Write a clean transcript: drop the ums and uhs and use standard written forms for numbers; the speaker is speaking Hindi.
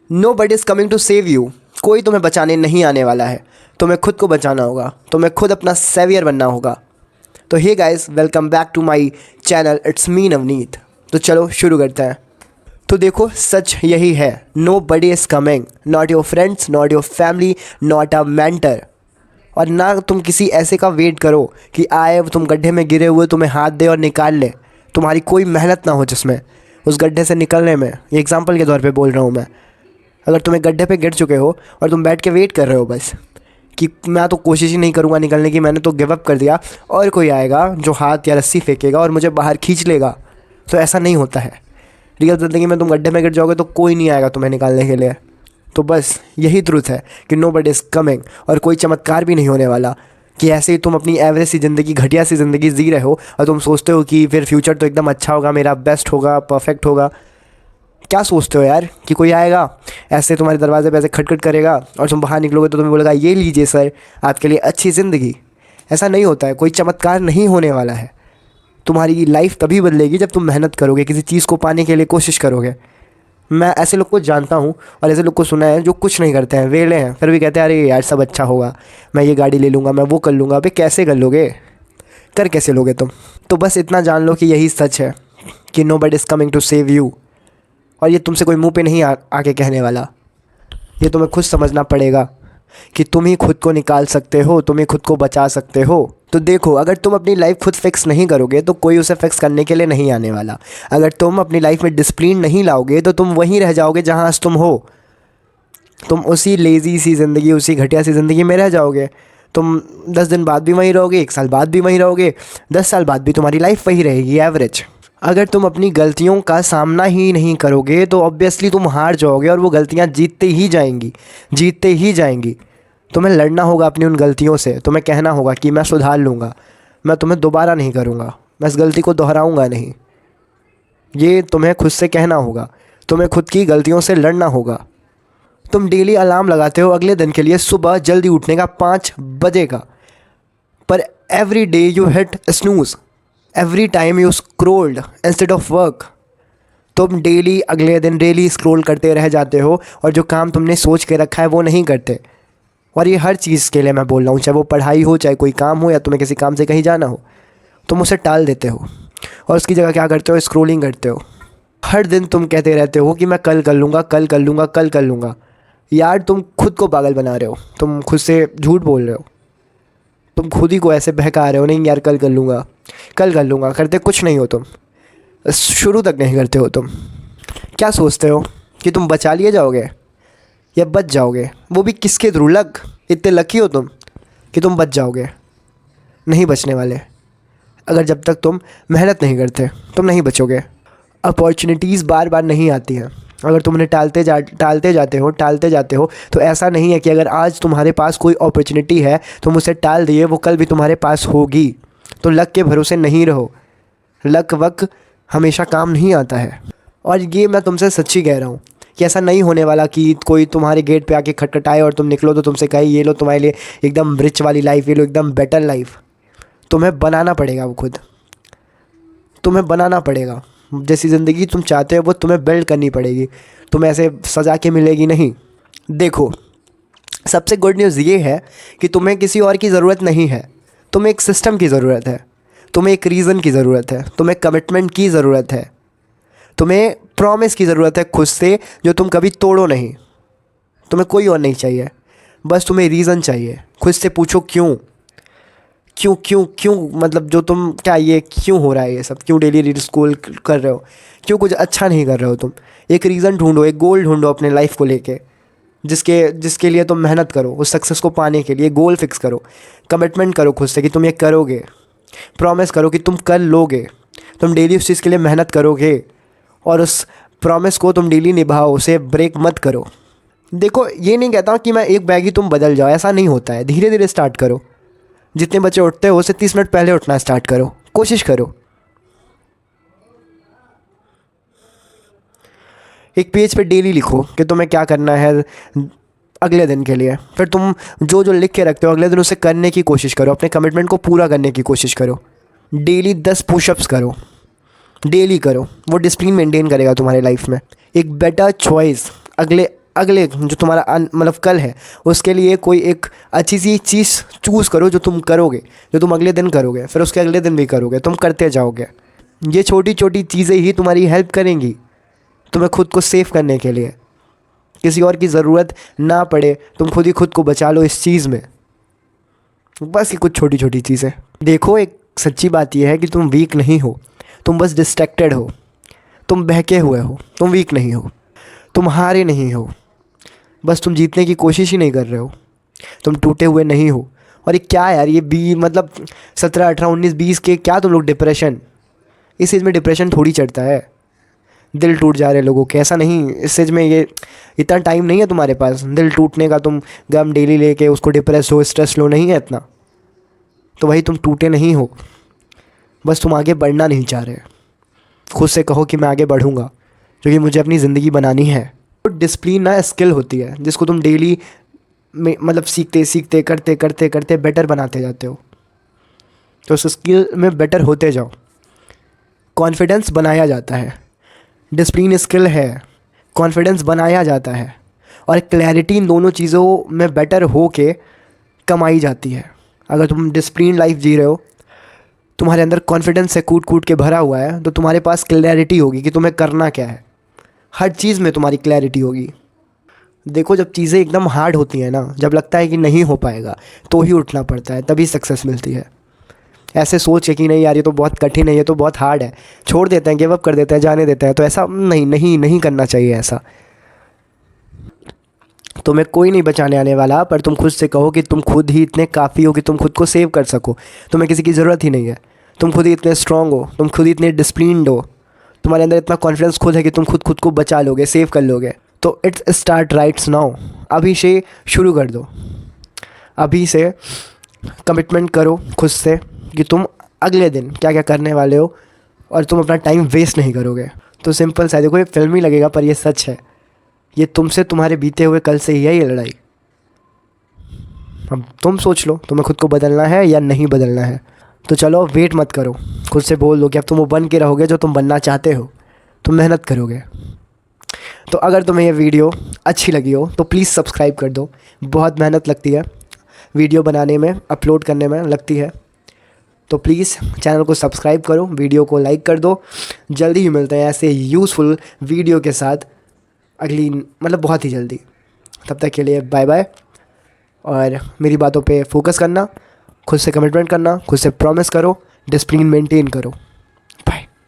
No buddy is coming to save you. कोई तुम्हें बचाने नहीं आने वाला है, तुम्हें खुद को बचाना होगा, तुम्हें खुद अपना सेवियर बनना होगा। तो hey guys, welcome back to my channel, it's me Navneet. तो चलो शुरू करते हैं। तो देखो, सच यही है, nobody is coming, not your friends, not your family, not a mentor. और ना तुम किसी ऐसे का वेट करो कि आए, तुम गड्ढे में गिरे हुए तुम्हें हाथ दे और निकाल ले। तुम्हारी कोई मेहनत ना हो जिसमें उस गड्ढे से निकलने में। ये एग्जांपल के तौर पे बोल रहा हूँ मैं। अगर तुम्हें गड्ढे पे गिर चुके हो और तुम बैठ के वेट कर रहे हो बस कि मैं तो कोशिश ही नहीं करूँगा निकलने की, मैंने तो गिव अप कर दिया, और कोई आएगा जो हाथ या रस्सी फेंकेगा और मुझे बाहर खींच लेगा, तो ऐसा नहीं होता है। रियल ज़िंदगी में तुम गड्ढे में गिर जाओगे तो कोई नहीं आएगा तुम्हें निकालने के लिए। तो बस यही ट्रुथ है कि नो बडी इज़ कमिंग। और कोई चमत्कार भी नहीं होने वाला कि ऐसे ही तुम अपनी एवरेज सी ज़िंदगी, घटिया सी ज़िंदगी जी रहे हो और तुम सोचते हो कि फिर फ्यूचर तो एकदम अच्छा होगा, मेरा बेस्ट होगा, परफेक्ट होगा। क्या सोचते हो यार कि कोई आएगा ऐसे तुम्हारे दरवाजे पे ऐसे खटखट करेगा और तुम बाहर निकलोगे तो तुम्हें बोलेगा ये लीजिए सर आपके लिए अच्छी ज़िंदगी। ऐसा नहीं होता है, कोई चमत्कार नहीं होने वाला है। तुम्हारी लाइफ तभी बदलेगी जब तुम मेहनत करोगे, किसी चीज़ को पाने के लिए कोशिश करोगे। मैं ऐसे लोग को जानता हूँ और ऐसे लोग को सुना है जो कुछ नहीं करते हैं, वेले हैं, फिर भी कहते हैं अरे यार सब अच्छा होगा, मैं ये गाड़ी ले लूँगा, मैं वो कर लूँगा। अबे कैसे कर लोगे, कर कैसे लोगे तुम? तो बस इतना जान लो कि यही सच है कि nobody is coming to save you. और ये तुमसे कोई मुंह पे नहीं आके कहने वाला, ये तुम्हें खुद समझना पड़ेगा कि तुम ही खुद को निकाल सकते हो, तुम ही खुद को बचा सकते हो। तो देखो, अगर तुम अपनी लाइफ खुद फिक्स नहीं करोगे तो कोई उसे फिक्स करने के लिए नहीं आने वाला। अगर तुम अपनी लाइफ में डिसिप्लिन नहीं लाओगे तो तुम वहीं रह जाओगे जहाँ आज तुम हो। तुम उसी लेज़ी सी ज़िंदगी, उसी घटिया सी ज़िंदगी में रह जाओगे। तुम 10 दिन बाद भी वहीं रहोगे, 1 साल बाद भी वहीं रहोगे, 10 साल बाद भी तुम्हारी लाइफ वही रहेगी एवरेज। अगर तुम अपनी गलतियों का सामना ही नहीं करोगे तो ऑब्वियसली तुम हार जाओगे और वो गलतियाँ जीतते ही जाएंगी, जीतते ही जाएंगी। तुम्हें लड़ना होगा अपनी उन गलतियों से, तुम्हें कहना होगा कि मैं सुधार लूँगा, मैं तुम्हें दोबारा नहीं करूँगा, मैं इस गलती को दोहराऊँगा नहीं। ये तुम्हें खुद से कहना होगा, तुम्हें खुद की गलतियों से लड़ना होगा। तुम डेली अलार्म लगाते हो अगले दिन के लिए सुबह जल्दी उठने का 5 बजे का, पर every day you hit snooze, every time you scrolled instead of work. तुम डेली अगले दिन डेली स्क्रोल करते रह जाते हो और जो काम तुमने सोच के रखा है वो नहीं करते। और ये हर चीज़ के लिए मैं बोल रहा हूँ, चाहे वो पढ़ाई हो, चाहे कोई काम हो, या तुम्हें किसी काम से कहीं जाना हो, तुम उसे टाल देते हो और उसकी जगह क्या करते हो, स्क्रोलिंग करते हो। हर दिन तुम कहते रहते हो कि मैं कल कर लूँगा, कल कर लूँगा, कल कर लूँगा। यार तुम खुद को पागल बना रहे हो, तुम खुद से झूठ बोल रहे हो, तुम खुद ही को ऐसे बहका रहे हो, नहीं यार कल कर लूँगा, कल कर लूँगा, करते कुछ नहीं हो तुम, शुरू तक नहीं करते हो तुम। क्या सोचते हो कि तुम बचा लिए जाओगे या बच जाओगे? वो भी किसके थ्रू? लक? इतने लकी हो तुम कि तुम बच जाओगे? नहीं बचने वाले। अगर जब तक तुम मेहनत नहीं करते तुम नहीं बचोगे। अपॉर्चुनिटीज़ बार बार नहीं आती हैं। अगर तुम उन्हें टालते जाते हो तो ऐसा नहीं है कि अगर आज तुम्हारे पास कोई अपॉर्चुनिटी है तुम उसे टाल दिए, वो कल भी तुम्हारे पास होगी। तो लक के भरोसे नहीं रहो, लक वक हमेशा काम नहीं आता है। और ये मैं तुमसे सच्ची कह रहा हूँ कि ऐसा नहीं होने वाला कि कोई तुम्हारे गेट पे आके खटखटाए और तुम निकलो तो तुमसे कहे ये लो तुम्हारे लिए एकदम रिच वाली लाइफ, ये लो एकदम बेटर लाइफ। तुम्हें बनाना पड़ेगा वो खुद, तुम्हें बनाना पड़ेगा। जैसी ज़िंदगी तुम चाहते हो वो तुम्हें बिल्ड करनी पड़ेगी, तुम्हें ऐसे सजा के मिलेगी नहीं। देखो, सबसे गुड न्यूज़ ये है कि तुम्हें किसी और की ज़रूरत नहीं है, तुम्हें एक सिस्टम की ज़रूरत है, तुम्हें एक रीज़न की ज़रूरत है, तुम्हें कमिटमेंट की ज़रूरत है, तुम्हें प्रॉमिस की ज़रूरत है खुद से जो तुम कभी तोड़ो नहीं। तुम्हें कोई और नहीं चाहिए, बस तुम्हें रीज़न चाहिए। खुद से पूछो क्यों क्यों क्यों क्यों, मतलब जो तुम क्या, ये क्यों हो रहा है, ये सब क्यों डेली रील स्क्रॉल कर रहे हो, क्यों कुछ अच्छा नहीं कर रहे हो तुम? एक रीज़न ढूंढो, एक गोल ढूंढो अपने लाइफ को लेके, जिसके लिए तुम मेहनत करो। उस सक्सेस को पाने के लिए गोल फिक्स करो, कमिटमेंट करो खुद से कि तुम ये करोगे, प्रॉमिस करो कि तुम कर लोगे, तुम डेली उस चीज़ के लिए मेहनत करोगे और उस प्रॉमिस को तुम डेली निभाओ, उसे ब्रेक मत करो। देखो, ये नहीं कहता कि मैं एक बैग ही तुम बदल जाओ, ऐसा नहीं होता है। धीरे धीरे स्टार्ट करो, जितने बच्चे उठते हो उससे 30 मिनट पहले उठना स्टार्ट करो, कोशिश करो। एक पेज पे डेली लिखो कि तुम्हें क्या करना है अगले दिन के लिए, फिर तुम जो जो लिख के रखते हो अगले दिन उसे करने की कोशिश करो, अपने कमिटमेंट को पूरा करने की कोशिश करो। डेली 10 पुशअप्स करो, डेली करो, वो डिसिप्लिन मेंटेन करेगा तुम्हारे लाइफ में। एक बेटर चॉइस अगले अगले जो तुम्हारा मतलब कल है उसके लिए कोई एक अच्छी सी चीज़ चूज़ करो जो तुम करोगे, जो तुम अगले दिन करोगे, फिर उसके अगले दिन भी करोगे, तुम करते जाओगे। ये छोटी छोटी चीज़ें ही तुम्हारी हेल्प करेंगी तुम्हें खुद को सेव करने के लिए। किसी और की ज़रूरत ना पड़े, तुम खुद ही खुद को बचा लो इस चीज़ में। बस ये कुछ छोटी छोटी चीज़ें। देखो, एक सच्ची बात यह है कि तुम वीक नहीं हो, तुम बस डिस्ट्रैक्टेड हो, तुम बहके हुए हो। तुम वीक नहीं हो, तुम हारे नहीं हो, बस तुम जीतने की कोशिश ही नहीं कर रहे हो। तुम टूटे हुए नहीं हो। और ये क्या यार, ये 17, 18, 19, 20 के क्या तुम लोग डिप्रेशन, इस एज में डिप्रेशन थोड़ी चढ़ता है। दिल टूट जा रहे लोगों के, ऐसा नहीं, इस एज में ये इतना टाइम नहीं है तुम्हारे पास दिल टूटने का। तुम गम डेली लेके उसको डिप्रेस हो, स्ट्रेस लो, नहीं है इतना। तो वही, तुम टूटे नहीं हो, बस तुम आगे बढ़ना नहीं चाह रहे। खुद से कहो कि मैं आगे बढ़ूँगा क्योंकि मुझे अपनी ज़िंदगी बनानी है। तो डिसिप्लिन ना स्किल होती है जिसको तुम डेली में मतलब सीखते सीखते करते करते करते बेटर बनाते जाते हो। तो उस स्किल में बेटर होते जाओ। कॉन्फिडेंस बनाया जाता है, डिसिप्लिन स्किल है, कॉन्फिडेंस बनाया जाता है, और क्लैरिटी इन दोनों चीज़ों में बेटर हो के कमाई जाती है। अगर तुम डिसिप्लिन लाइफ जी रहे हो, तुम्हारे अंदर कॉन्फिडेंस से कूट कूट के भरा हुआ है, तो तुम्हारे पास क्लैरिटी होगी कि तुम्हें करना क्या है। हर चीज़ में तुम्हारी क्लैरिटी होगी। देखो, जब चीज़ें एकदम हार्ड होती हैं ना, जब लगता है कि नहीं हो पाएगा, तो ही उठना पड़ता है, तभी सक्सेस मिलती है। ऐसे सोच के कि नहीं यार ये तो बहुत कठिन है, ये तो बहुत हार्ड है, छोड़ देते हैं, गिव अप कर देते हैं, जाने देते हैं, तो ऐसा नहीं नहीं नहीं करना चाहिए। ऐसा तुम्हें कोई नहीं बचाने आने वाला, पर तुम खुद से कहो कि तुम खुद ही इतने काफ़ी हो कि तुम खुद को सेव कर सको। तुम्हें किसी की ज़रूरत ही नहीं है। तुम खुद ही इतने स्ट्रांग हो, तुम खुद ही इतने डिसिप्लिन्ड हो, तुम्हारे अंदर इतना कॉन्फिडेंस खुद है कि तुम खुद को बचा लोगे, सेव कर लोगे। तो इट्स स्टार्ट राइट्स नाउ। अभी से शुरू कर दो, अभी से कमिटमेंट करो खुद से कि तुम अगले दिन क्या क्या करने वाले हो और तुम अपना टाइम वेस्ट नहीं करोगे। तो सिंपल सा, देखो ये फिल्मी लगेगा पर ये सच है। ये तुमसे, तुम्हारे बीते हुए कल से ही है ये लड़ाई। अब तुम सोच लो तुम्हें खुद को बदलना है या नहीं बदलना है। तो चलो, वेट मत करो, खुद से बोल दो कि अब तुम वो बन के रहोगे जो तुम बनना चाहते हो, तुम मेहनत करोगे। तो अगर तुम्हें ये वीडियो अच्छी लगी हो तो प्लीज़ सब्सक्राइब कर दो। बहुत मेहनत लगती है वीडियो बनाने में, अपलोड करने में लगती है, तो प्लीज़ चैनल को सब्सक्राइब करो, वीडियो को लाइक कर दो। जल्दी ही मिलते हैं ऐसे यूज़फुल वीडियो के साथ, अगली बहुत ही जल्दी। तब तक के लिए बाय बाय। और मेरी बातों पे फोकस करना, खुद से कमिटमेंट करना, खुद से प्रॉमिस करो, डिसिप्लिन मेंटेन करो।